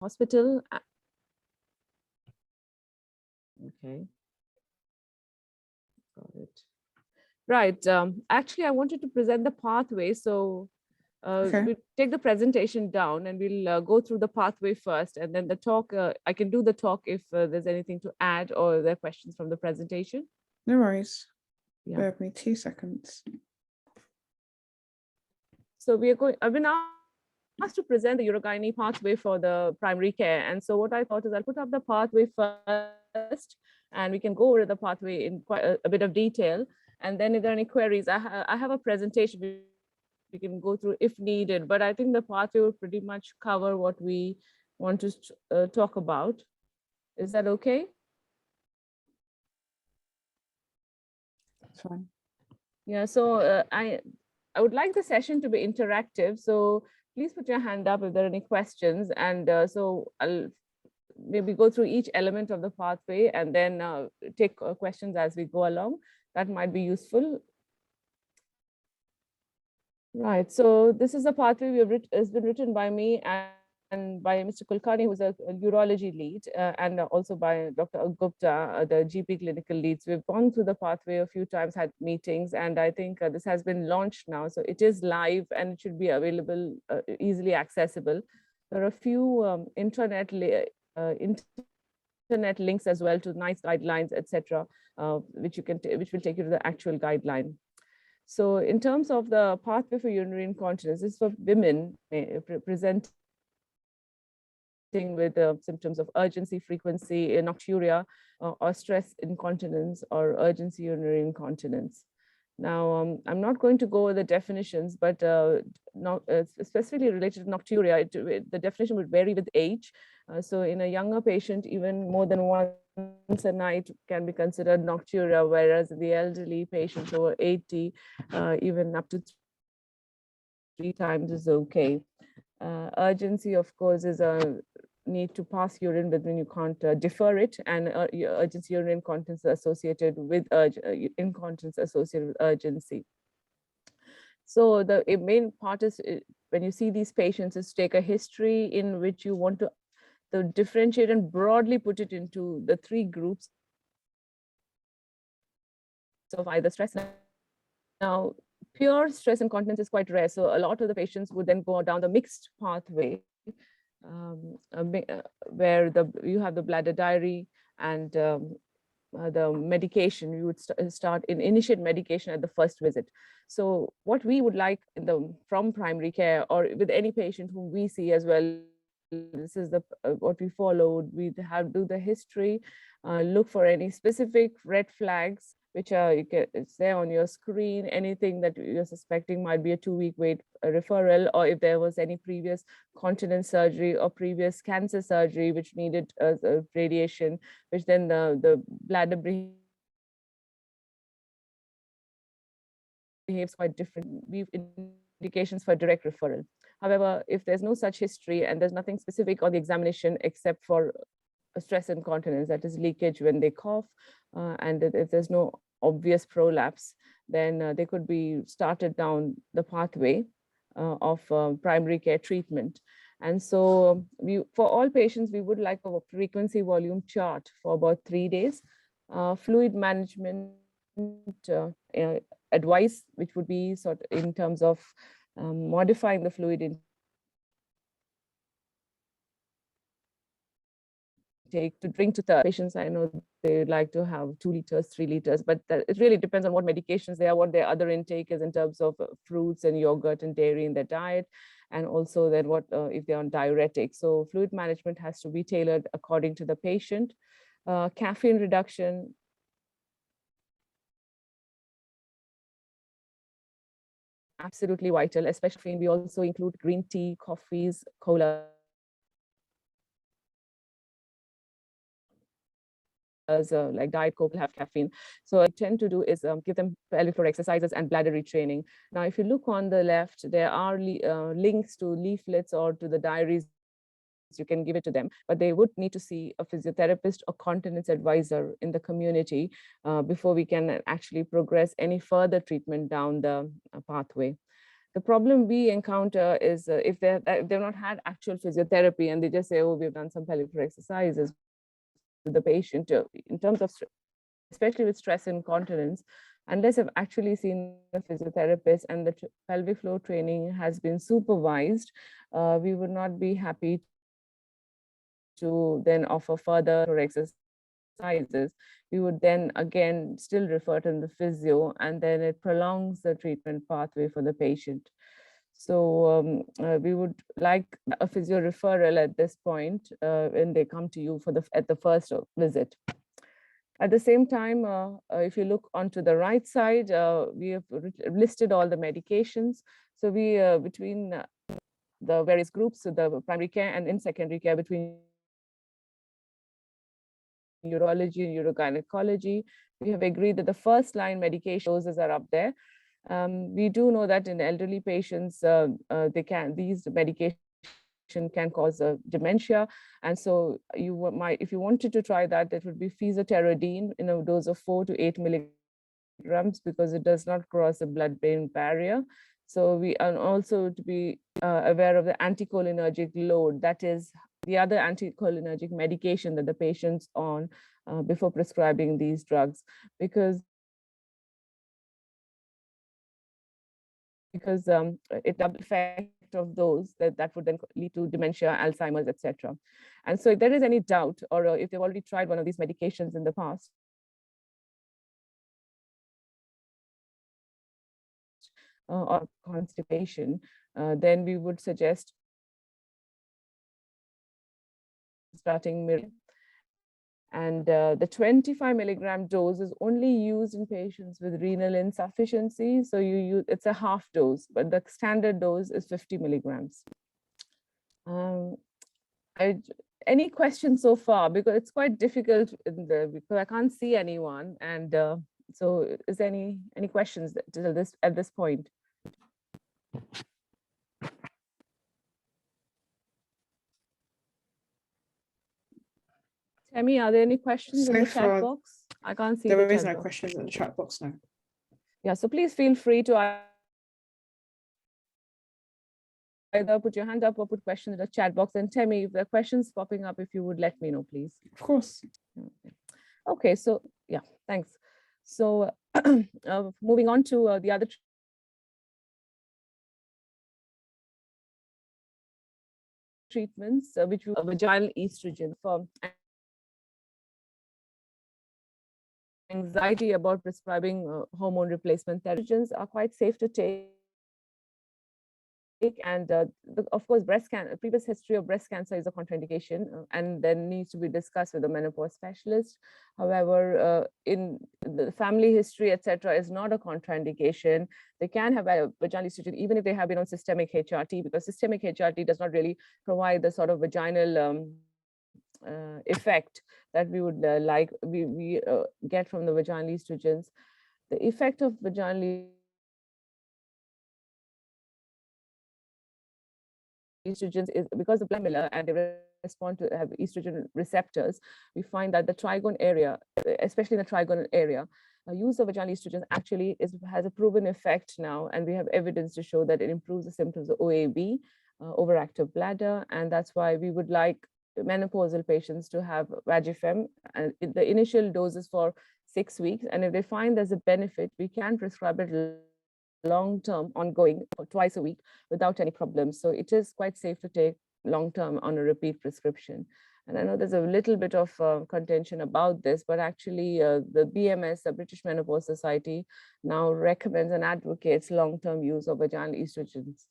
hospital. Okay, got it. Right. Actually, I wanted to present the pathway. So Okay. we'll take the presentation down and we'll go through the pathway first, and then the talk. I can do the talk if there's anything to add or there are questions from the presentation. No worries. Yeah. Bear with me 2 seconds. So we are going. I've been asked to present the urogynae pathway for the primary care, and so what I thought is I'll put up the pathway first, and we can go over the pathway in quite a bit of detail. And then if there are any queries, I have a presentation we can go through if needed, but I think the pathway will pretty much cover what we want to talk about. Is that okay? That's fine. Yeah, so I would like the session to be interactive. So please put your hand up if there are any questions. And so I'll maybe go through each element of the pathway and then take questions as we go along. That might be useful. Right, so this is a pathway has been written by me and by Mr. Kulkarni, who's a urology lead, and also by Dr. Gupta, the GP clinical leads. We've gone through the pathway a few times, had meetings, and I think this has been launched now. So it is live and it should be available, easily accessible. There are a few internet links as well to NICE guidelines, etc., which will take you to the actual guideline. So in terms of the pathway for urinary incontinence, this is for women presenting with symptoms of urgency, frequency, nocturia, or stress incontinence, or urgency urinary incontinence. Now, I'm not going to go over the definitions, but specifically related to nocturia, the definition would vary with age. So in a younger patient, even more than once a night can be considered nocturia, whereas in the elderly patients over 80, even up to 3 times is okay. Urgency, of course, is a need to pass urine, but when you can't defer it, and urgency urinary incontinence associated with incontinence associated with urgency. So the main part is when you see these patients is take a history in which you want to differentiate and broadly put it into the 3 groups of either stress. Now, pure stress incontinence is quite rare. So a lot of the patients would then go down the mixed pathway, where you have the bladder diary and the medication. You would initiate medication at the first visit. So what we would like from primary care or with any patient whom we see as well, this is what we followed. We do the history, look for any specific red flags, which it's there on your screen. Anything that you're suspecting might be a 2-week wait referral, or if there was any previous continence surgery or previous cancer surgery which needed radiation, which then the bladder behaves quite different. We've indications for direct referral. However, if there's no such history and there's nothing specific on the examination except for stress incontinence, that is leakage when they cough, and if there's no obvious prolapse, then they could be started down the pathway of primary care treatment. And so for all patients, we would like a frequency volume chart for about 3 days, fluid management advice, which would be sort of in terms of modifying the fluid intake to drink to thirst. Patients, I know they like to have 2 liters, 3 liters, but it really depends on what medications they are, what their other intake is in terms of fruits and yogurt and dairy in their diet, and also then what if they're on diuretics. So fluid management has to be tailored according to the patient. Caffeine reduction, absolutely vital, especially we also include green tea, coffees, cola. Like Diet Coke will have caffeine. So I tend to do is give them pelvic floor exercises and bladder retraining. Now, if you look on the left, there are links to leaflets or to the diaries. You can give it to them, but they would need to see a physiotherapist or continence advisor in the community before we can actually progress any further treatment down the pathway. The problem we encounter is if they've not had actual physiotherapy and they just say, oh, we've done some pelvic floor exercises with the patient in terms of, especially with stress incontinence, unless I've actually seen a physiotherapist and the pelvic floor training has been supervised, we would not be happy to then offer further exercises. We would then again still refer to the physio, and then it prolongs the treatment pathway for the patient. So we would like a physio referral at this point when they come to you for at the first visit. At the same time, if you look onto the right side, we have listed all the medications. So we, between the various groups, so the primary care and in secondary care, between urology and urogynecology, we have agreed that the first line medication doses are up there. We do know that in elderly patients, these medications can cause dementia, and so you might, if you wanted to try that, it would be fesoterodine in a dose of 4 to 8 milligrams, because it does not cross the blood-brain barrier. So we are also to be aware of the anticholinergic load, that is the other anticholinergic medication that the patient's on before prescribing these drugs, because it double effect of those that would then lead to dementia, Alzheimer's, etc. And so if there is any doubt, or if they've already tried one of these medications in the past, or constipation, then we would suggest starting mirror. And the 25 milligram dose is only used in patients with renal insufficiency. So it's a half dose, but the standard dose is 50 milligrams. Any questions so far? Because it's quite difficult because I can't see anyone. And so is there any questions at this point? Tammy, are there any questions in the chat box? I can't see the chat box. There is no questions in the chat box now. Yeah, so please feel free to either put your hand up or put questions in the chat box. And Tammy, if there are questions popping up, if you would let me know, please. Of course. Okay, so yeah, thanks. So moving on to the other treatments, which are vaginal estrogen for anxiety about prescribing hormone replacement therapies are quite safe to take. And of course, previous history of breast cancer is a contraindication and then needs to be discussed with a menopause specialist. However, in the family history, etc., is not a contraindication. They can have a vaginal estrogen even if they have been on systemic HRT, because systemic HRT does not really provide the sort of vaginal effect that we would we get from the vaginal estrogens. The effect of vaginal estrogens is because of similar and they respond to have estrogen receptors. We find that the trigone area, especially in the trigonal area, use of vaginal estrogens actually has a proven effect now, and we have evidence to show that it improves the symptoms of OAB, overactive bladder, and that's why we would like menopausal patients to have Vagifem, and the initial doses for 6 weeks, and if they find there's a benefit, we can prescribe it long-term ongoing or twice a week without any problems. So it is quite safe to take long-term on a repeat prescription. And I know there's a little bit of contention about this, but actually the BMS, the British Menopause Society, now recommends and advocates long-term use of vaginal estrogens.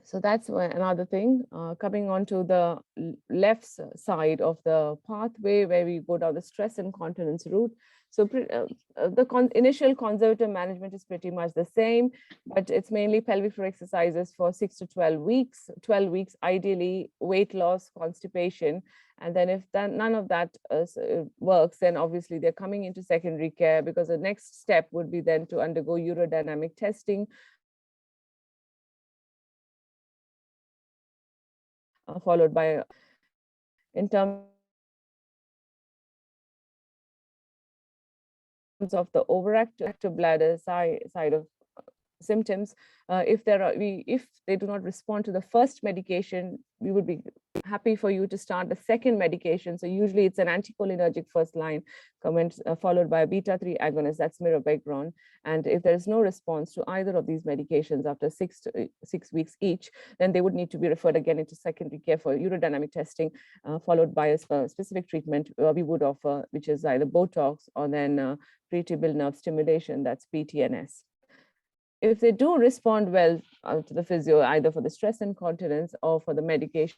So that's another thing. Coming on to the left side of the pathway where we go down the stress incontinence route. So the initial conservative management is pretty much the same, but it's mainly pelvic floor exercises for 6 to 12 weeks. 12 weeks, ideally, weight loss, constipation. And then if none of that works, then obviously they're coming into secondary care, because the next step would be then to undergo urodynamic testing, followed by, in terms of the overactive bladder side of symptoms, if they do not respond to the first medication, we would be happy for you to start the second medication. So usually it's an anticholinergic first line, followed by a beta-3 agonist, that's mirabegron. And if there is no response to either of these medications after 6 weeks each, then they would need to be referred again into secondary care for urodynamic testing, followed by a specific treatment we would offer, which is either Botox or then pre-tibial nerve stimulation, that's PTNS. If they do respond well to the physio, either for the stress incontinence or for the medication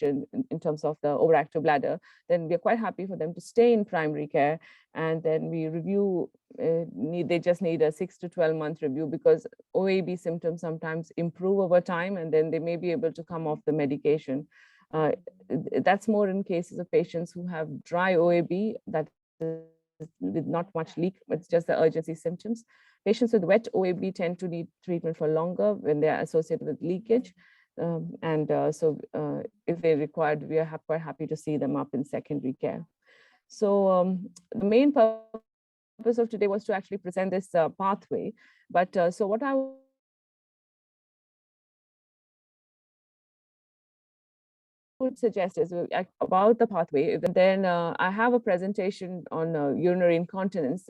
in terms of the overactive bladder, then we're quite happy for them to stay in primary care. And then we review, they just need a 6 to 12 month review, because OAB symptoms sometimes improve over time, and then they may be able to come off the medication. That's more in cases of patients who have dry OAB, that is with not much leak, it's just the urgency symptoms. Patients with wet OAB tend to need treatment for longer when they are associated with leakage. So if they required, we are quite happy to see them up in secondary care. So the main purpose of today was to actually present this pathway. But so what I would suggest is about the pathway. Then I have a presentation on urinary incontinence,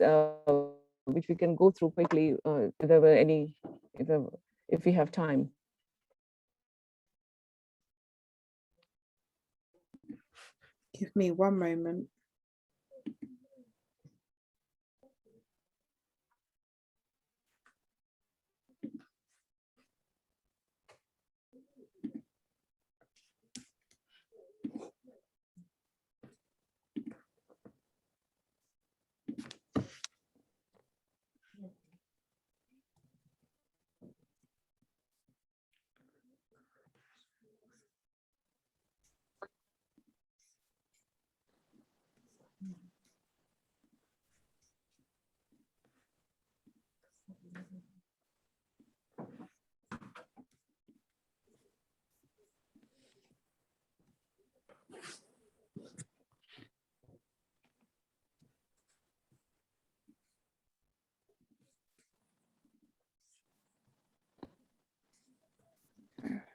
which we can go through quickly if there were any, if we have time. Give me one moment.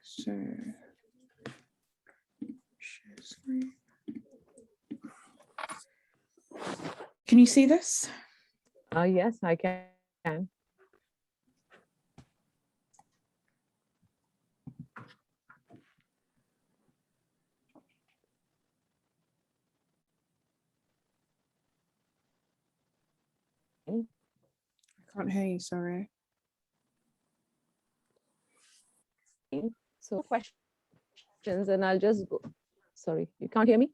So, share screen. Can you see this? Yes, I can. I can't hear you, sorry. So questions, and I'll just go. Sorry, you can't hear me?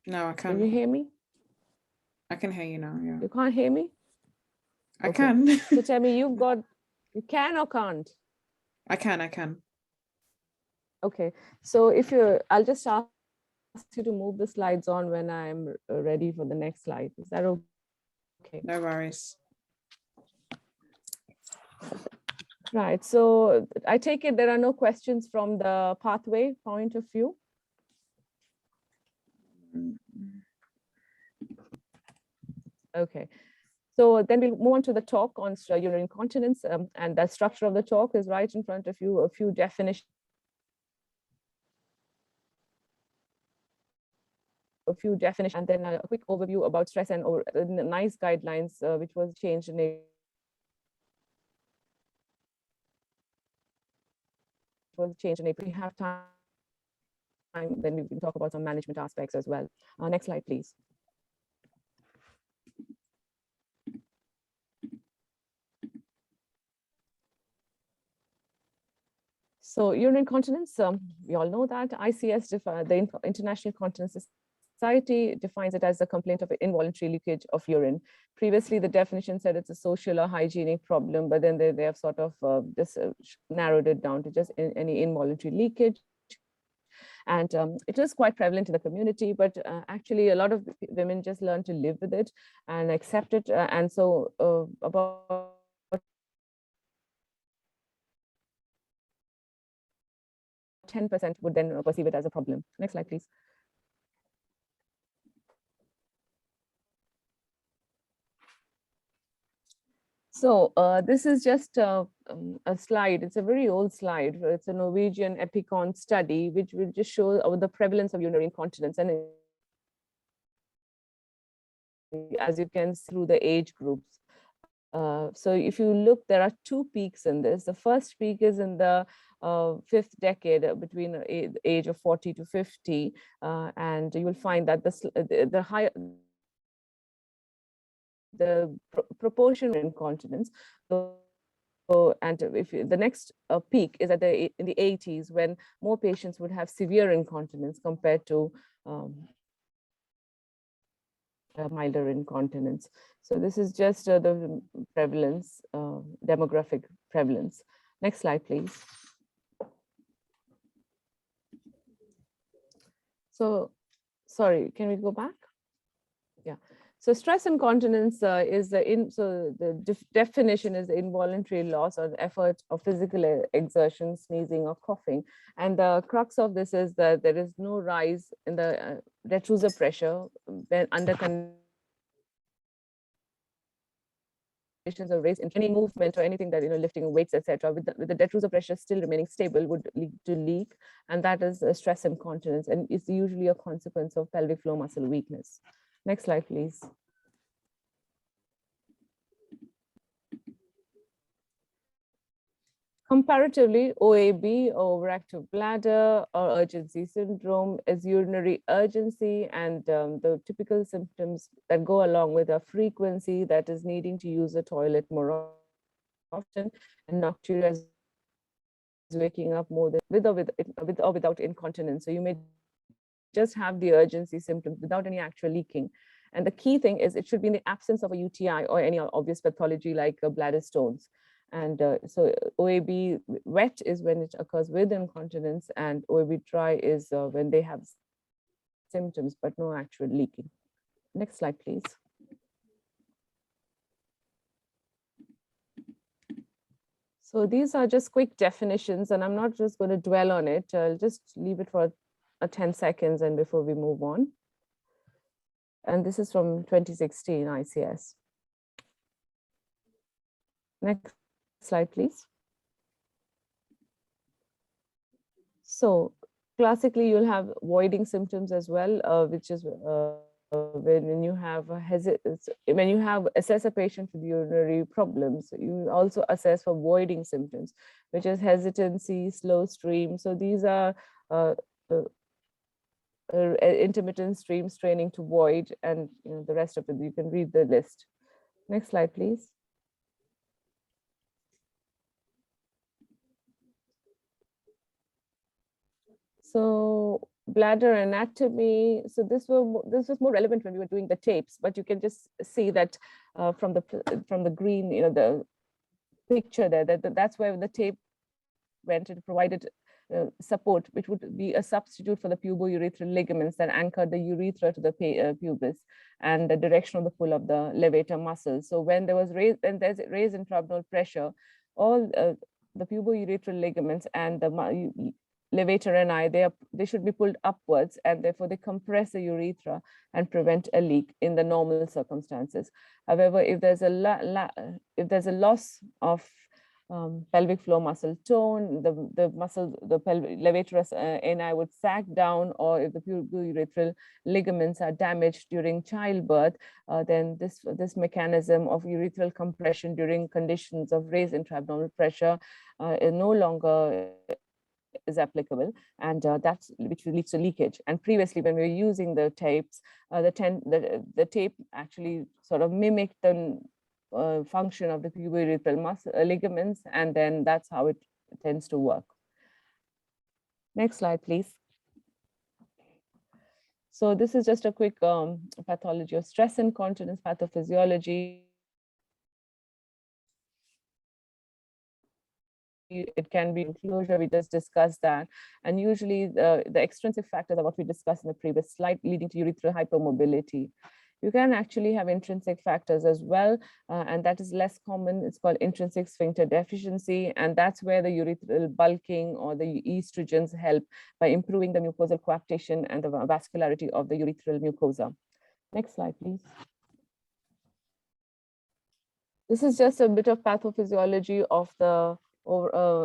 No, I Can you can. hear me? I can hear you now, yeah. You can't hear me? I Okay. can. So tell me, you can or can't? I can. Okay, so I'll just ask you to move the slides on when I'm ready for the next slide. Is that okay? No worries. Right, so I take it there are no questions from the pathway point of view. Okay, so then we'll move on to the talk on urinary incontinence, and the structure of the talk is right in front of you, a few definitions, and then a quick overview about stress and nice guidelines, which was changed in April. We have time, then we can talk about some management aspects as well. Next slide, please. So urinary incontinence, we all know that ICS, the International Continence Society, defines it as a complaint of involuntary leakage of urine. Previously, the definition said it's a social or hygienic problem, but then they have sort of just narrowed it down to just any involuntary leakage. And it is quite prevalent in the community, but actually a lot of women just learn to live with it and accept it. And so about 10% would then perceive it as a problem. Next slide, please. So this is just a slide. It's a very old slide. It's a Norwegian Epicon study, which will just show the prevalence of urinary incontinence. And as you can see through the age groups. So if you look, there are two peaks in this. The first peak is in the fifth decade, between the age of 40 to 50. And you will find that the higher, the proportion of incontinence. So, and if the next peak is in the 80s, when more patients would have severe incontinence compared to milder incontinence. So this is just the prevalence, demographic prevalence. Next slide, please. So, sorry, can we go back? Yeah. So stress incontinence is the definition is the involuntary loss or the effort of physical exertion, sneezing or coughing. And the crux of this is that there is no rise in the detrusor pressure when under or raise in any movement or anything that, lifting weights, etc., with the detrusor pressure still remaining stable would lead to leak, and that is a stress incontinence, and it's usually a consequence of pelvic floor muscle weakness. Next slide, please. Comparatively, OAB, or overactive bladder, or urgency syndrome, is urinary urgency, and the typical symptoms that go along with a frequency that is needing to use the toilet more often, and nocturia is waking up more than with or without incontinence. So you may just have the urgency symptoms without any actual leaking. And the key thing is it should be in the absence of a UTI or any obvious pathology like bladder stones. And so OAB wet is when it occurs with incontinence, and OAB dry is when they have symptoms but no actual leaking. Next slide, please. So these are just quick definitions, and I'm not just going to dwell on it. I'll just leave it for 10 seconds and before we move on. And this is from 2016 ICS. Next slide, please. So classically, you'll have voiding symptoms as well, which is when you have assess a patient with urinary problems, you also assess for voiding symptoms, which is hesitancy, slow stream. So these are intermittent stream, straining to void, and the rest of it, you can read the list. Next slide, please. So bladder anatomy. So this was more relevant when we were doing the tapes, but you can just see that from the green, the picture there, that's where the tape went. It provided support, which would be a substitute for the pubourethral ligaments that anchored the urethra to the pubis and the direction of the pull of the levator muscles. So when there's raised intra-abdominal pressure, all the pubourethral ligaments and the levator ani, they should be pulled upwards, and therefore they compress the urethra and prevent a leak in the normal circumstances. However, if there's a loss of pelvic floor muscle tone, the levator ani would sag down, or if the pubourethral ligaments are damaged during childbirth, then this mechanism of urethral compression during conditions of raised intra-abdominal pressure no longer is applicable, and that's which leads to leakage. And previously, when we were using the tapes, the tape actually sort of mimicked the function of the pubourethral muscle ligaments, and then that's how it tends to work. Next slide, please. So this is just a quick pathology of stress incontinence pathophysiology. It can be enclosure, we just discussed that. And usually the extrinsic factors are what we discussed in the previous slide, leading to urethral hypermobility. You can actually have intrinsic factors as well, and that is less common. It's called intrinsic sphincter deficiency, and that's where the urethral bulking or the estrogens help by improving the mucosal coaptation and the vascularity of the urethral mucosa. Next slide, please. This is just a bit of pathophysiology of the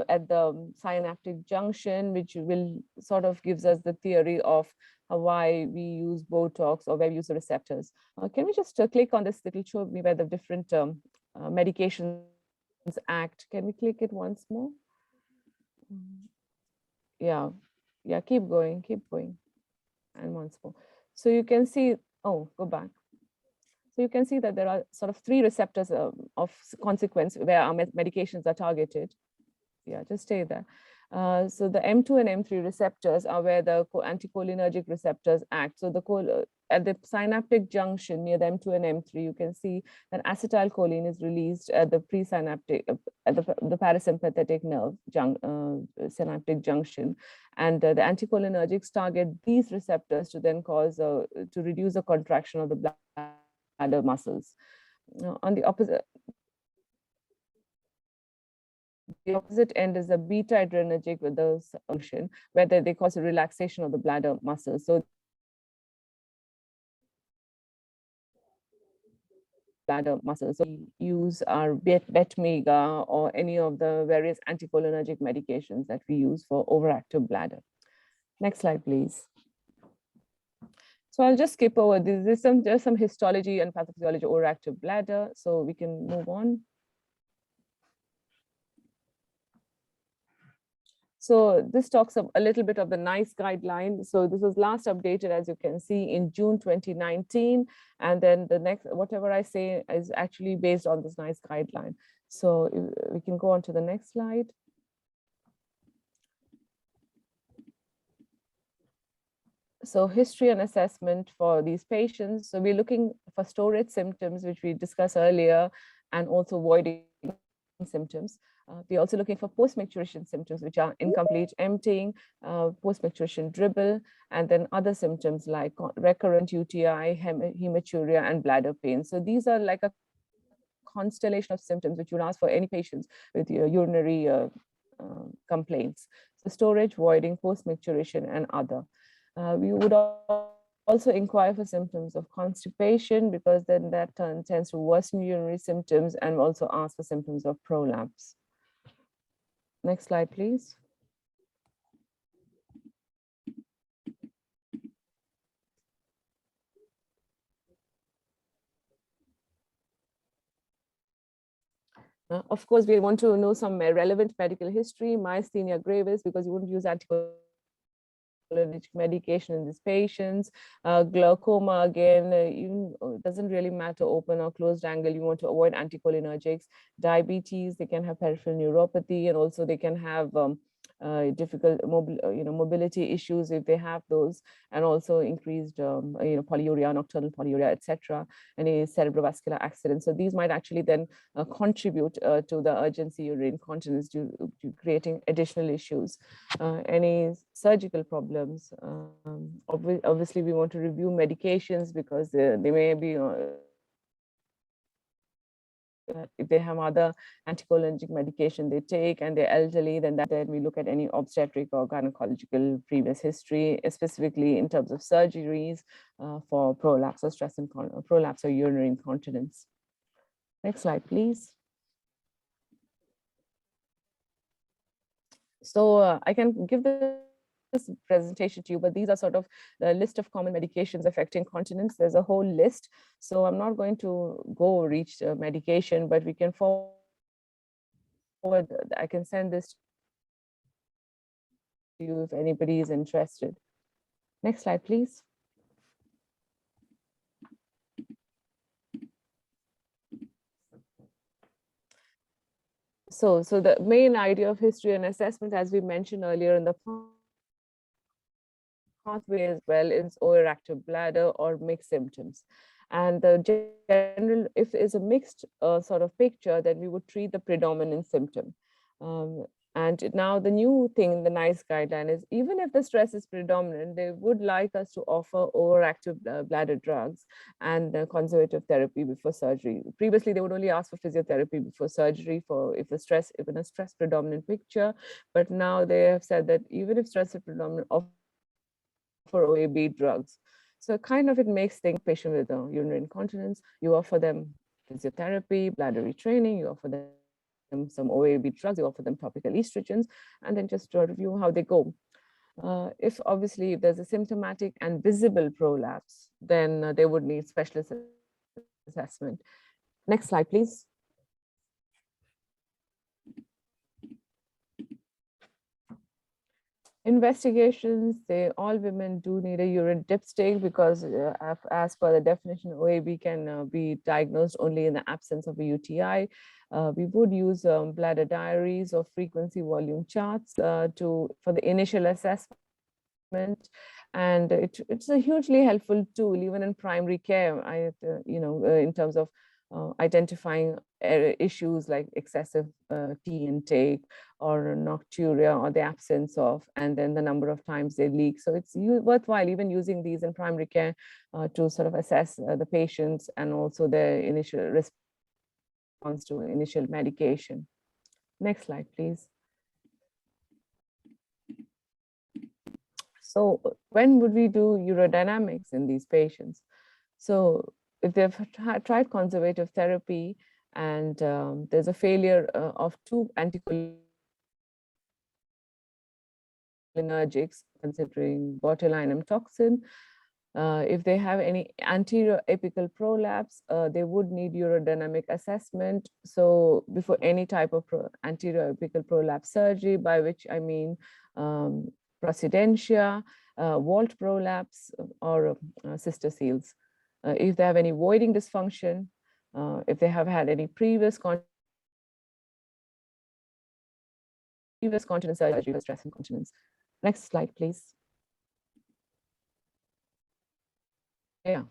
at the synaptic junction, which will sort of gives us the theory of why we use Botox or why we use the receptors. Can we just click on this? It'll show me where the different medications act. Can we click it once more? Yeah, yeah, keep going, and once more. So you can see, oh, go back. So you can see that there are sort of three receptors of consequence where our medications are targeted. Yeah, just stay there. So the M2 and M3 receptors are where the anticholinergic receptors act. So at the synaptic junction near the M2 and M3, you can see that acetylcholine is released at the presynaptic, at the parasympathetic nerve synaptic junction. And the anticholinergics target these receptors to then cause, to reduce the contraction of the bladder muscles. On the opposite end is the beta adrenergic with the function, where they cause a relaxation of the bladder muscles. So bladder muscles. So we use our Betmega or any of the various anticholinergic medications that we use for overactive bladder. Next slide, please. So I'll just skip over this. There's some histology and pathophysiology overactive bladder, so we can move on. So this talks a little bit of the NICE guideline. So this was last updated, as you can see, in June 2019. And then the next, whatever I say is actually based on this NICE guideline. So we can go on to the next slide. So history and assessment for these patients. So we're looking for storage symptoms, which we discussed earlier, and also voiding symptoms. We're also looking for post-maturation symptoms, which are incomplete emptying, post-maturation dribble, and then other symptoms like recurrent UTI, hematuria, and bladder pain. So these are like a constellation of symptoms which you would ask for any patients with urinary complaints. So storage, voiding, post-maturation, and other. We would also inquire for symptoms of constipation, because then that tends to worsen urinary symptoms, and also ask for symptoms of prolapse. Next slide, please. Of course, we want to know some relevant medical history, myasthenia gravis, because you wouldn't use anticholinergic medication in these patients. Glaucoma, again, it doesn't really matter open or closed angle, you want to avoid anticholinergics. Diabetes, they can have peripheral neuropathy, and also they can have difficult mobility issues if they have those, and also increased polyuria, nocturnal polyuria, etc. Any cerebrovascular accidents. So these might actually then contribute to the urgency urinary incontinence, due to creating additional issues. Any surgical problems. Obviously, we want to review medications, because they may be if they have other anticholinergic medication they take and they're elderly, then we look at any obstetric or gynecological previous history, specifically in terms of surgeries for prolapse or prolapse or urinary incontinence. Next slide, please. So I can give this presentation to you, but these are sort of the list of common medications affecting continence. There's a whole list, so I'm not going to go reach medication, but we can forward. I can send this to you if anybody is interested. Next slide, please. So the main idea of history and assessment, as we mentioned earlier in the pathway as well, is overactive bladder or mixed symptoms. And the general, if it's a mixed sort of picture, then we would treat the predominant symptom. And now the new thing in the NICE guideline is, even if the stress is predominant, they would like us to offer overactive bladder drugs and conservative therapy before surgery. Previously, they would only ask for physiotherapy before surgery for if in a stress predominant picture. But now they have said that even if stress is predominant, for OAB drugs. So kind of it makes things patient with urinary incontinence, you offer them physiotherapy, bladder retraining, you offer them some OAB drugs, you offer them topical estrogens, and then just review how they go. If obviously if there's a symptomatic and visible prolapse, then they would need specialist assessment. Next slide, please. Investigations, all women do need a urine dipstick because as per the definition, OAB can be diagnosed only in the absence of a UTI. We would use bladder diaries or frequency volume charts for the initial assessment. And it's a hugely helpful tool, even in primary care, in terms of identifying issues like excessive tea intake or nocturia or the absence of, and then the number of times they leak. So it's worthwhile even using these in primary care to sort of assess the patients and also their initial response to initial medication. Next slide, please. So when would we do urodynamics in these patients? So if they've tried conservative therapy and there's a failure of 2 anticholinergics, considering botulinum toxin, if they have any anterior apical prolapse, they would need urodynamic assessment. So before any type of anterior apical prolapse surgery, by which I mean precedentia, vault prolapse, or sister seals. If they have any voiding dysfunction, if they have had any previous continence surgery for stress incontinence. Next slide, please. Yeah.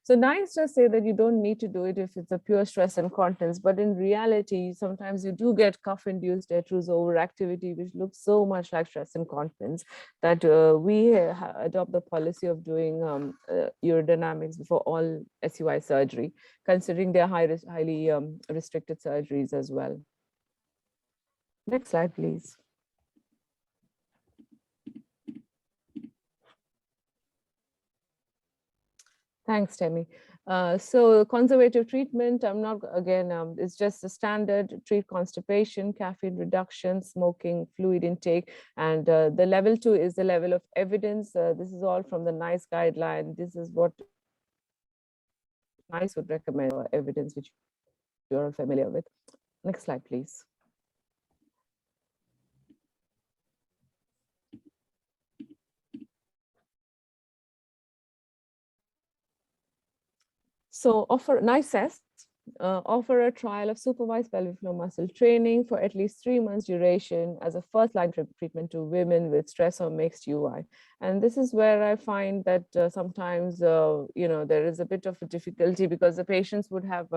So nice to say that you don't need to do it if it's a pure stress incontinence, but in reality, sometimes you do get cuff-induced detrusor overactivity, which looks so much like stress incontinence that we adopt the policy of doing urodynamics before all SUI surgery, considering they're highly restricted surgeries as well. Next slide, please. Thanks, Temi. So conservative treatment, I'm not, again, it's just a standard, treat constipation, caffeine reduction, smoking, fluid intake. And the level 2 is the level of evidence. This is all from the NICE guideline. This is what NICE would recommend, evidence which you're all familiar with. Next slide, please. So NICE says, offer a trial of supervised pelvic floor muscle training for at least 3 months duration as a first-line treatment to women with stress or mixed UI. And this is where I find that sometimes, there is a bit of a difficulty because the patients would have,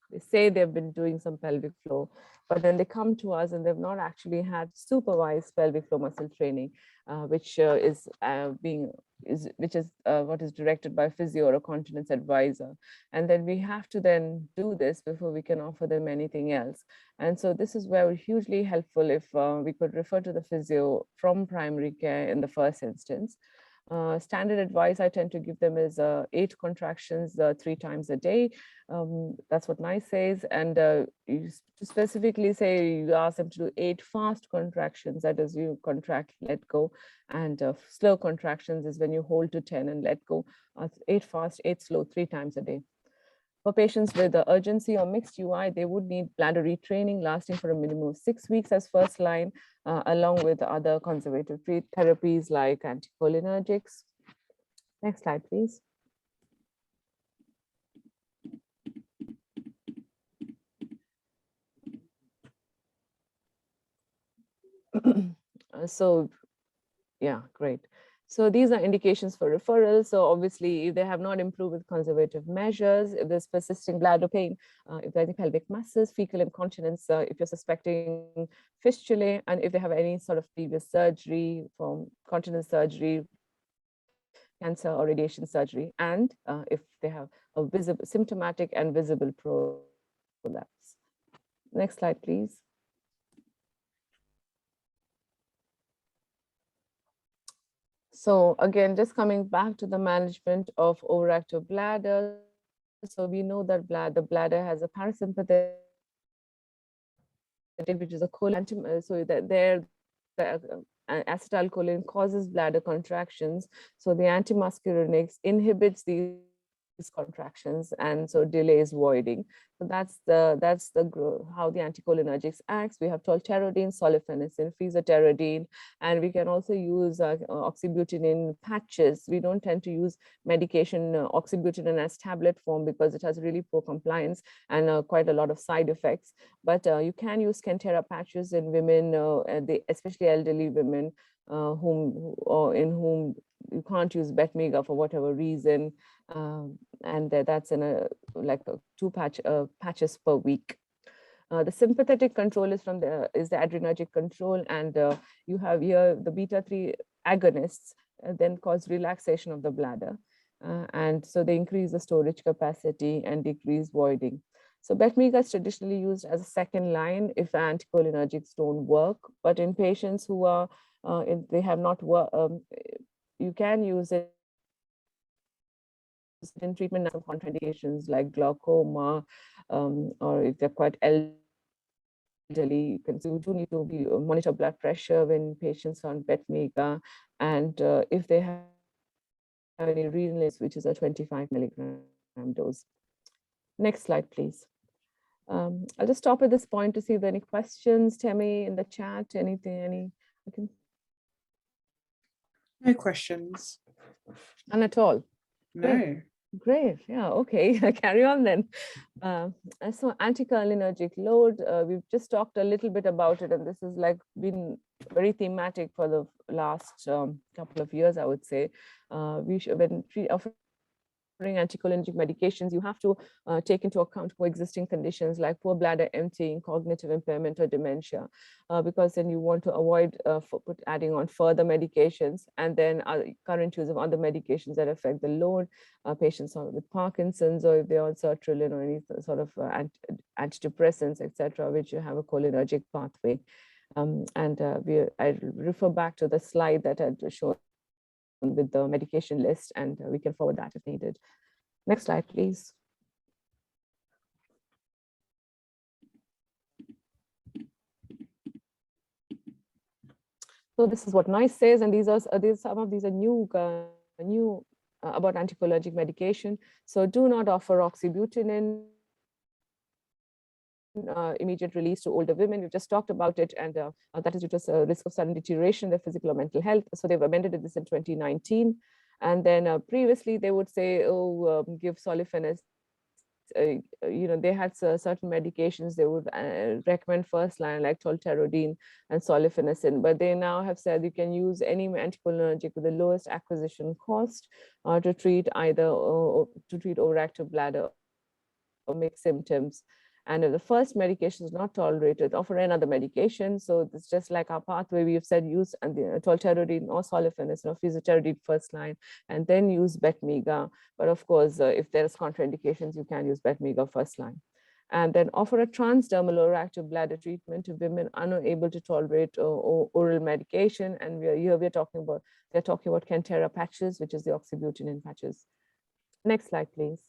they say they've been doing some pelvic floor, but then they come to us and they've not actually had supervised pelvic floor muscle training, which is what is directed by a physio or a continence advisor. And then we have to then do this before we can offer them anything else. And so this is where we're hugely helpful if we could refer to the physio from primary care in the first instance. Standard advice I tend to give them is 8 contractions 3 times a day. That's what NICE says. And you specifically say, you ask them to do 8 fast contractions. That is, you contract, let go. And slow contractions is when you hold to 10 and let go. 8 fast, 8 slow, 3 times a day. For patients with urgency or mixed UI, they would need bladder retraining lasting for a minimum of 6 weeks as first line, along with other conservative therapies like anticholinergics. Next slide, please. So, yeah, great. So these are indications for referral. So obviously, if they have not improved with conservative measures, if there's persisting bladder pain, if there's any pelvic masses, fecal incontinence, if you're suspecting fistulae, and if they have any sort of previous surgery from continence surgery, cancer or radiation surgery, and if they have a visible, symptomatic and visible prolapse. Next slide, please. So again, just coming back to the management of overactive bladder. So we know that the bladder has a parasympathetic, which is a choline, so that there the acetylcholine causes bladder contractions. So the antimuscarinics inhibits these contractions and so delays voiding. So that's how the anticholinergics acts. We have tolterodine, solifenacin, fesoterodine, and we can also use oxybutynin patches. We don't tend to use medication oxybutynin as tablet form because it has really poor compliance and quite a lot of side effects. But you can use Skentera patches in women, especially elderly women, in whom you can't use Betmega for whatever reason, and that's in like two patches per week. The sympathetic control is the adrenergic control, and you have here the beta-3 agonists then cause relaxation of the bladder, and so they increase the storage capacity and decrease voiding. So Betmega is traditionally used as a second line if anticholinergics don't work, but in patients who are they have not worked, you can use it in treatment of contraindications like glaucoma, or if they're quite elderly, you do need to monitor blood pressure when patients are on Betmega, and if they have any renal, which is a 25 milligram dose. Next slide, please. I'll just stop at this point to see if there are any questions, Temi, in the chat, anything, No questions. None at all. No. Great. Yeah. Okay. Carry on then. So anticholinergic load, we've just talked a little bit about it, and this has like been very thematic for the last couple of years, I would say. When offering anticholinergic medications, you have to take into account coexisting conditions like poor bladder emptying, cognitive impairment, or dementia, because then you want to avoid adding on further medications, and then current use of other medications that affect the load, patients with Parkinson's, or if they're on sertraline or any sort of antidepressants, etc., which you have a cholinergic pathway. I refer back to the slide that I showed with the medication list, and we can forward that if needed. Next slide, please. So this is what NICE says, and some of these are new about anticholinergic medication. So do not offer oxybutynin immediate release to older women. We've just talked about it, and that is due to a risk of sudden deterioration in their physical or mental health. So they've amended this in 2019. And then previously they would say, oh, give solifenacin. They had certain medications they would recommend first line, like tolterodine and solifenacin, but they now have said you can use any anticholinergic with the lowest acquisition cost to treat overactive bladder or mixed symptoms. And if the first medication is not tolerated, offer another medication. So it's just like our pathway. We have said use tolterodine or solifenacin or fesoterodine first line, and then use Betmega. But of course, if there's contraindications, you can use Betmega first line. And then offer a transdermal overactive bladder treatment to women unable to tolerate oral medication. And they're talking about Skentera patches, which is the oxybutynin patches. Next slide, please.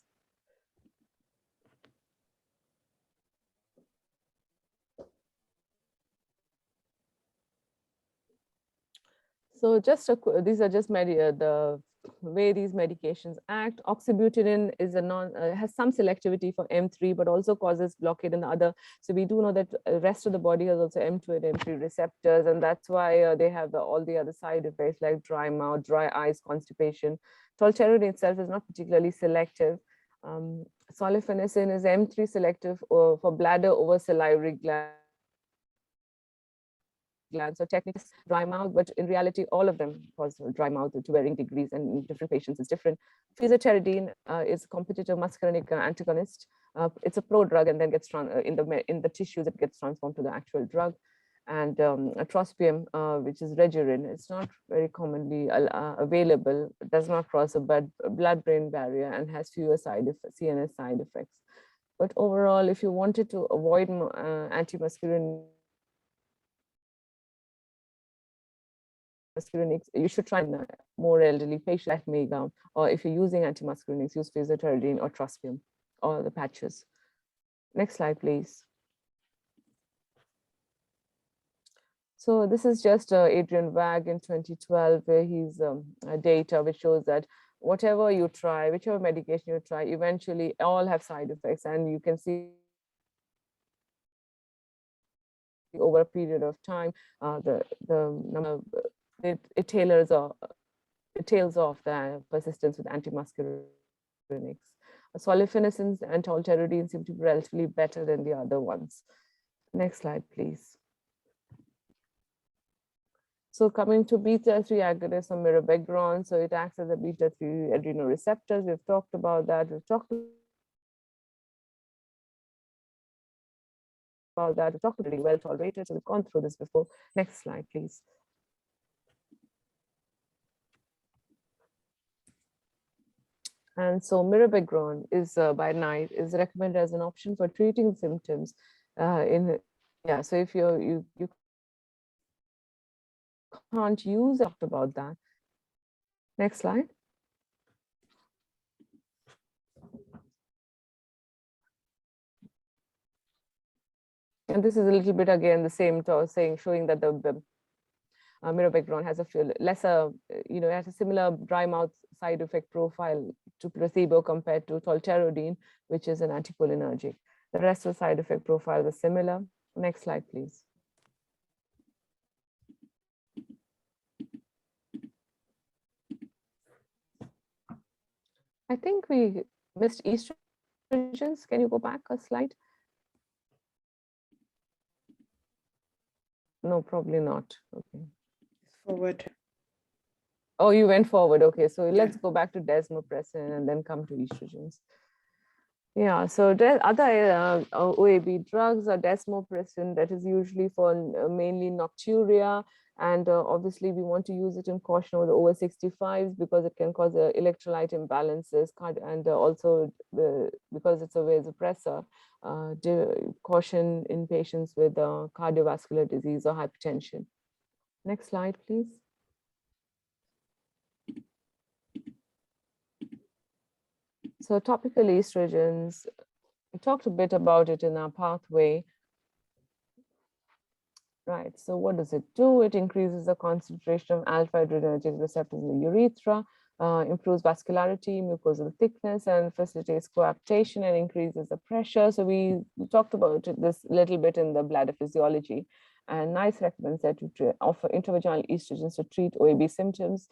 So these are just the way these medications act. Oxybutynin is has some selectivity for M3, but also causes blockade in the other. So we do know that the rest of the body has also M2 and M3 receptors, and that's why they have all the other side effects like dry mouth, dry eyes, constipation. Tolterodine itself is not particularly selective. Solifenacin is M3 selective for bladder over salivary gland. So technically dry mouth, but in reality, all of them cause dry mouth to varying degrees, and in different patients it's different. Fesoterodine is a competitive muscarinic antagonist. It's a pro-drug, and then gets in the tissues, it gets transformed to the actual drug. And trospium, which is Regerin, it's not very commonly available. It does not cross a blood-brain barrier and has fewer CNS side effects. But overall, if you wanted to avoid antimuscarinics, you should try more elderly patients, or if you're using antimuscarinics, use fesoterodine or trospium. or the patches. Next slide, please. So this is just Adrian Wag in 2012, where he's data which shows that whatever you try, whichever medication you try, eventually all have side effects, and you can see over a period of time, the number it tails off the persistence with antimuscarinics. Sulfonylureas and tolterodine seem to be relatively better than the other ones. Next slide, please. So coming to beta-3 agonists or mirabegron, so it acts as a beta-3 adrenoreceptors. We've talked about that. We've talked really well tolerated. So we've gone through this before. Next slide, please. And so mirabegron is by night is recommended as an option for treating symptoms so if you can't use, talked about that. Next slide. And this is a little bit again the same showing that the mirabegron has a lesser, has a similar dry mouth side effect profile to placebo compared to tolterodine, which is an anticholinergic. The rest of the side effect profile was similar. Next slide, please. I think we missed estrogens. Can you go back a slide? No, probably not. Okay. Forward. Oh, you went forward. Okay, so let's go back to desmopressin and then come to estrogens. Yeah, so other OAB drugs are desmopressin, that is usually for mainly nocturia. And obviously, we want to use it in caution over the over 65s because it can cause electrolyte imbalances, and also because it's a vasopressor, caution in patients with cardiovascular disease or hypertension. Next slide, please. So topical estrogens, we talked a bit about it in our pathway. Right, so what does it do? It increases the concentration of alpha-adrenergic receptors in the urethra, improves vascularity, mucosal thickness, and facilitates coaptation and increases the pressure. So we talked about this little bit in the bladder physiology. And NICE recommends that to offer intravaginal estrogens to treat OAB symptoms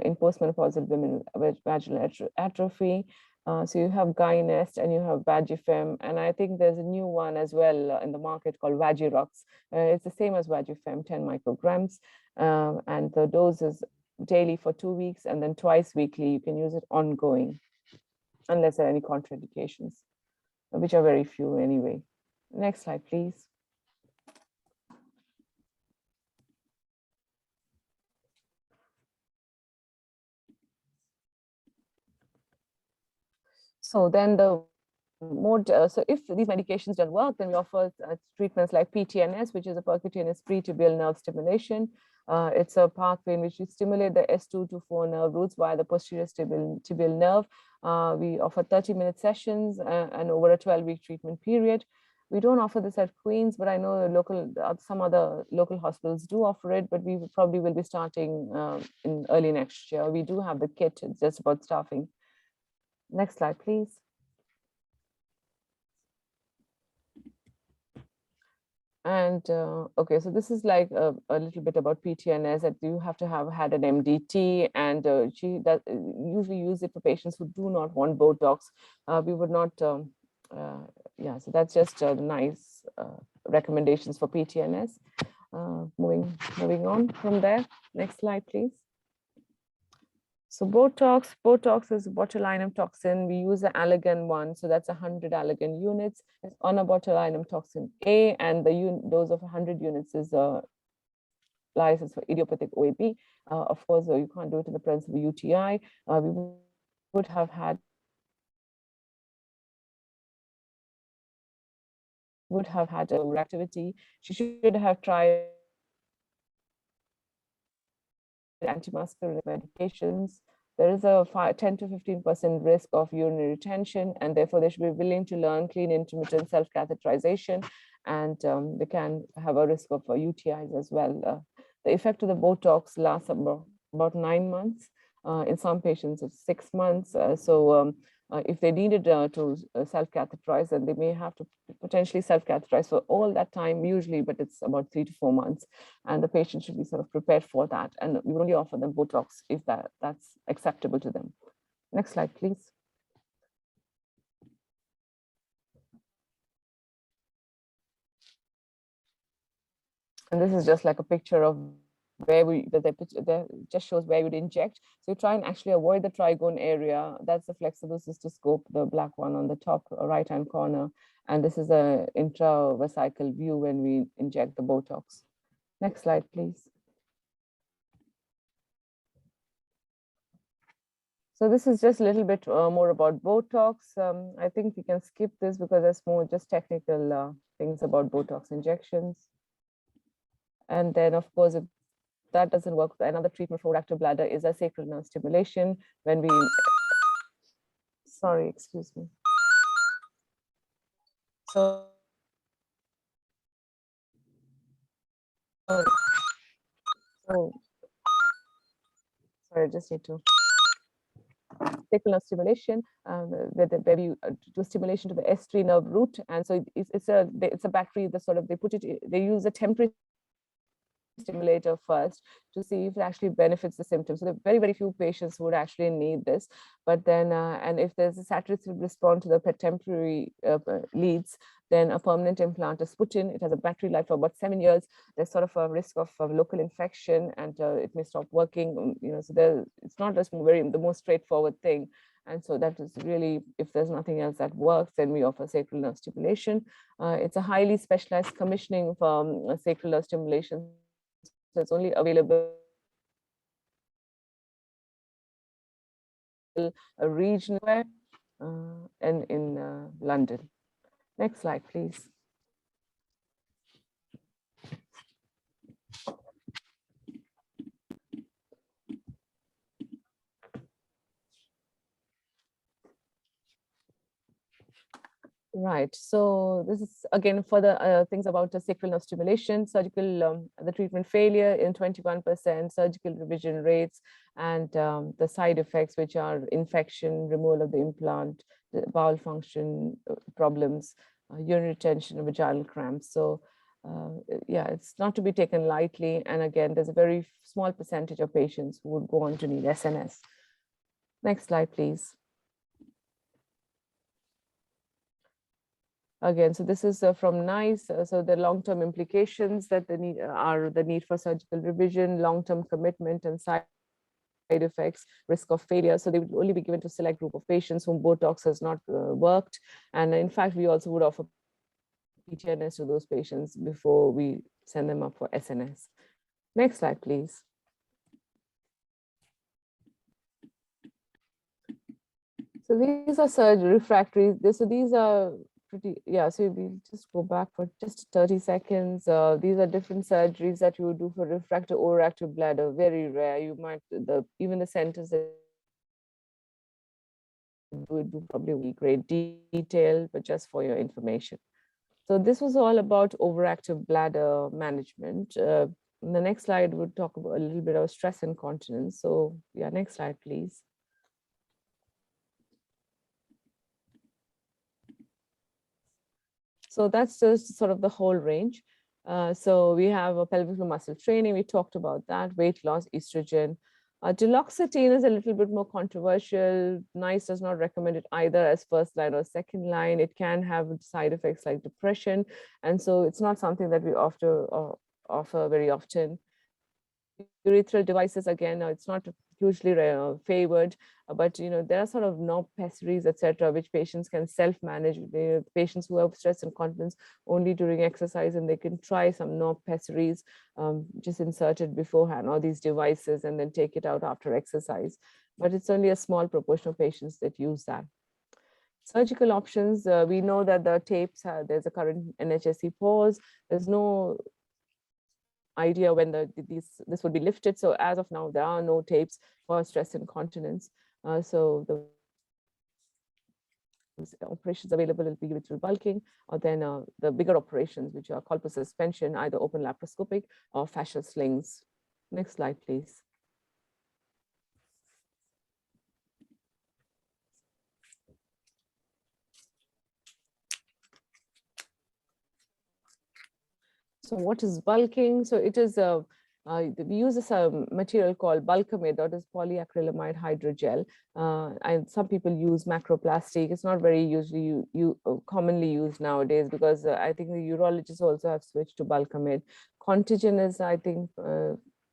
in postmenopausal women with vaginal atrophy. So you have Gynest and you have Vagifem, and I think there's a new one as well in the market called Vagirox. It's the same as Vagifem, 10 micrograms, and the dose is daily for 2 weeks, and then twice weekly. You can use it ongoing, unless there are any contraindications, which are very few anyway. Next slide, please. So then so if these medications don't work, then we offer treatments like PTNS, which is a percutaneous pre-tibial nerve stimulation. It's a pathway in which we stimulate the S2 to 4 nerve roots via the posterior tibial nerve. We offer 30-minute sessions and over a 12-week treatment period. We don't offer this at Queen's, but I know some other local hospitals do offer it, but we probably will be starting in early next year. We do have the kit, it's just about staffing. Next slide, please. And okay, so this is like a little bit about PTNS, that you have to have had an MDT, and she does usually use it for patients who do not want Botox. We would not, yeah, so that's just nice recommendations for PTNS. Moving on from there. Next slide, please. So Botox is botulinum toxin. We use the allergen one, so that's 100 allergen units. It's on a botulinum toxin A, and the dose of 100 units is licensed for idiopathic OAB. Of course, you can't do it in the presence of a UTI. We would have had activity. She should have tried antimuscarinic medications. there is a 10 to 15% risk of urinary retention, and therefore they should be willing to learn clean, intermittent self-catheterization, and they can have a risk of UTIs as well. The effect of the Botox lasts about 9 months. In some patients, it's 6 months. If they needed to self-catheterize, then they may have to potentially self-catheterize for all that time usually, but it's about 3 to 4 months. And the patient should be sort of prepared for that. And we only offer them Botox if that's acceptable to them. Next slide, please. And this is just like a picture of where that just shows where you'd inject. So you try and actually avoid the trigone area. That's the flexible cystoscope, the black one on the top right-hand corner. And this is an intravesical view when we inject the Botox. Next slide, please. So this is just a little bit more about Botox. I think we can skip this because there's more just technical things about Botox injections. And then, of course, if that doesn't work, another treatment for overactive bladder is a sacral nerve stimulation. When we, sorry, excuse me. So, sorry, I just need to. Sacral nerve stimulation, where you do stimulation to the S3 nerve root, and so it's a battery. They use a temperature stimulator first to see if it actually benefits the symptoms. So there are very, very few patients who would actually need this. But then, and if there's a saturated response to the temporary leads, then a permanent implant is put in. It has a battery life for about 7 years. There's sort of a risk of local infection, and it may stop working. So it's not just the most straightforward thing. And so that is really, if there's nothing else that works, then we offer sacral nerve stimulation. It's a highly specialized commissioning for sacral nerve stimulation. So it's only available regional and in London. Next slide, please. Right. So this is again further things about the sacral nerve stimulation, surgical, the treatment failure in 21%, surgical revision rates, and the side effects, which are infection, removal of the implant, the bowel function problems, urinary retention, and vaginal cramps. So yeah, it's not to be taken lightly. And again, there's a very small percentage of patients who would go on to need SNS. Next slide, please. Again, so this is from NICE. So the long-term implications that are the need for surgical revision, long-term commitment, and side effects, risk of failure. So they would only be given to a select group of patients whom Botox has not worked. And in fact, we also would offer PTNS to those patients before we send them up for SNS. Next slide, please. So these are refractory. So these are so we'll just go back for just 30 seconds. These are different surgeries that you would do for refractory overactive bladder, very rare. You might, even the centers that would do probably great detail, but just for your information. So this was all about overactive bladder management. The next slide would talk about a little bit of stress incontinence. So yeah, next slide, please. So that's just sort of the whole range. So we have a pelvic floor muscle training. We talked about that, weight loss, estrogen. Duloxetine is a little bit more controversial. NICE does not recommend it either as first line or second line. It can have side effects like depression. And so it's not something that we offer very often. Urethral devices, again, it's not hugely favored, but there are sort of knob pessaries, etc., which patients can self-manage. Patients who have stress incontinence only during exercise, and they can try some knob pessaries, just inserted beforehand, or these devices, and then take it out after exercise. But it's only a small proportion of patients that use that. Surgical options, we know that the tapes, there's a current NHSE pause. There's no idea when this would be lifted. So as of now, there are no tapes for stress incontinence. So the operations available will be urethral bulking, or then the bigger operations, which are colpus suspension, either open laparoscopic or fascial slings. Next slide, please. So what is bulking? So it is we use this material called Bulkamid, that is polyacrylamide hydrogel. And some people use macroplastic. It's not very usually commonly used nowadays, because I think the urologists also have switched to Bulkamid. Contigen is, I think,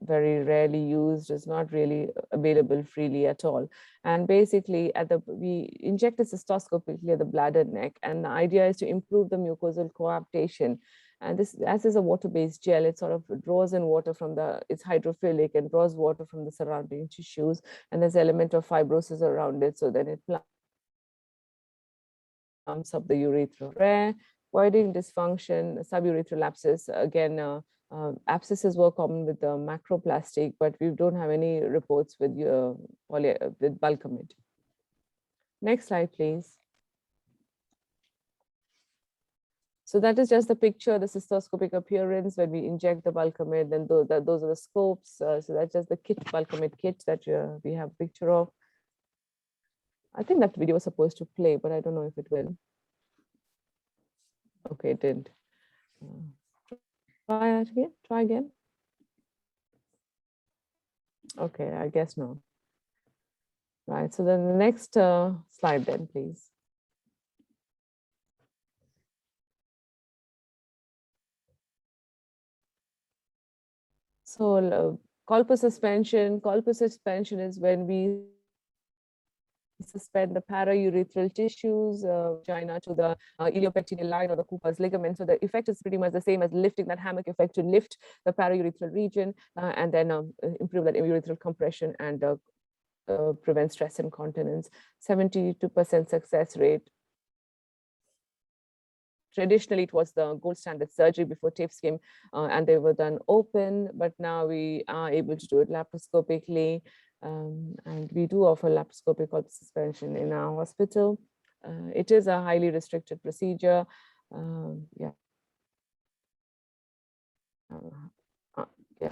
very rarely used. It's not really available freely at all. And basically, we inject it cystoscopically at the bladder neck, and the idea is to improve the mucosal coaptation. And this, as is a water-based gel, it sort of draws in water from it's hydrophilic and draws water from the surrounding tissues, and there's an element of fibrosis around it, so then it plumps up the urethra. Rare, voiding dysfunction, suburethral abscess, again, abscesses were common with the macroplastic, but we don't have any reports with Bulkamid. Next slide, please. So that is just the picture, the cystoscopic appearance when we inject the Bulkamid, and those are the scopes. So that's just the kit, Bulkamid kit, that we have a picture of. I think that video was supposed to play, but I don't know if it will. Okay, it didn't. Try it again, try again. Okay, I guess no. Right, so then the next slide then, please. So colpus suspension is when we suspend the paraurethral tissues, vagina to the iliopectineal line or the Cooper's ligament. So the effect is pretty much the same as lifting that hammock effect, to lift the paraurethral region and then improve that urethral compression and prevent stress incontinence. 72% success rate. Traditionally, it was the gold standard surgery before tapes came, and they were done open, but now we are able to do it laparoscopically, and we do offer laparoscopic colpus suspension in our hospital. It is a highly restricted procedure.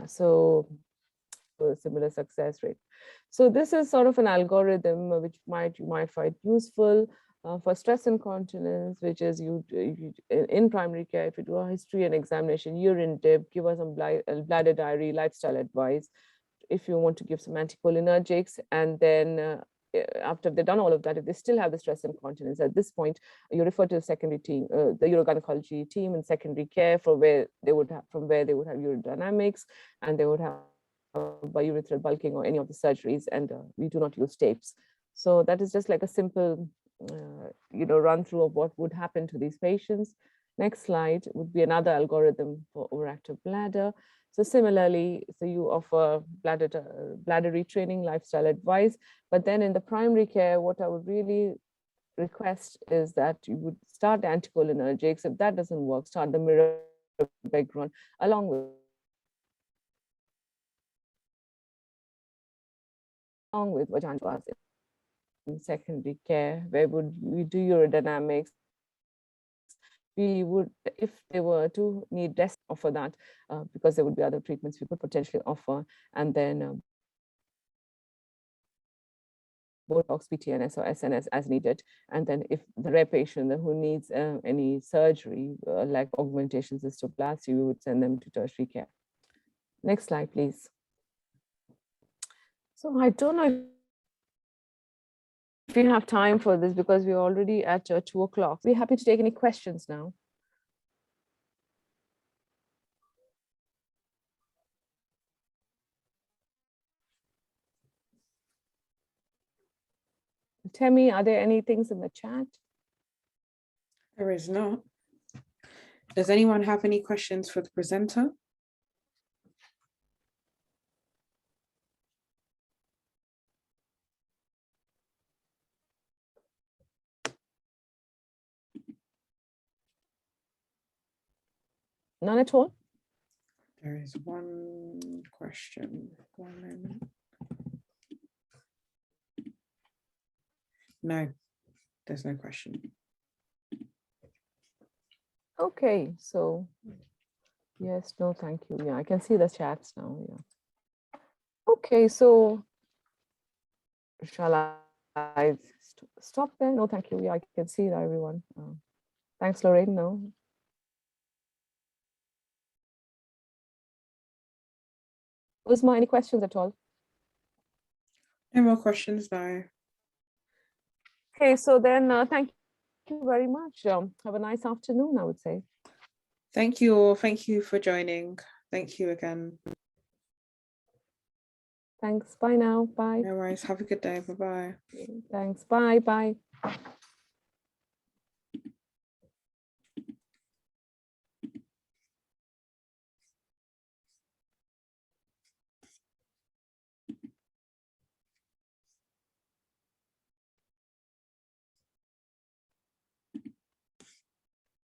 So a similar success rate. So this is sort of an algorithm which you might find useful. For stress incontinence, which is in primary care, if you do a history and examination, urine dip, give us some bladder diary, lifestyle advice. If you want to give some anticholinergics, and then after they've done all of that, if they still have the stress incontinence, at this point, you refer to the secondary team, the urogynecology team in secondary care, from where they would have urodynamics, and they would have biurethral bulking or any of the surgeries, and we do not use tapes. So that is just like a simple run through of what would happen to these patients. Next slide would be another algorithm for overactive bladder. So similarly, so you offer bladder retraining, lifestyle advice, but then in the primary care, what I would really request is that you would start anticholinergics. If that doesn't work, start the mirror background along with vaginal in secondary care, where would we do urodynamics. We would, if they were to need less, offer that because there would be other treatments we could potentially offer, and then Botox, PTNS, or SNS as needed. And then if the rare patient who needs any surgery, like augmentation cystoplasty, we would send them to tertiary care. Next slide, please. So I don't know if you have time for this, because we're already at 2 o'clock. We're happy to take any questions now. Temi, are there any things in the chat? There is not. Does anyone have any questions for the presenter? None at all? There is one question. One moment. No, there's no question. Okay, so yes, no, thank you. Yeah, I can see the chats now. Yeah. Okay, so shall I stop there? No, thank you. Yeah, I can see that, everyone. Thanks, Lorraine. No. Uzma, any questions at all? No more questions, no. Okay, so then thank you very much. Have a nice afternoon, I would say. Thank you all. Thank you for joining. Thank you again. Thanks. Bye now. Bye. No worries. Have a good day. Bye-bye. Thanks. Bye. Bye.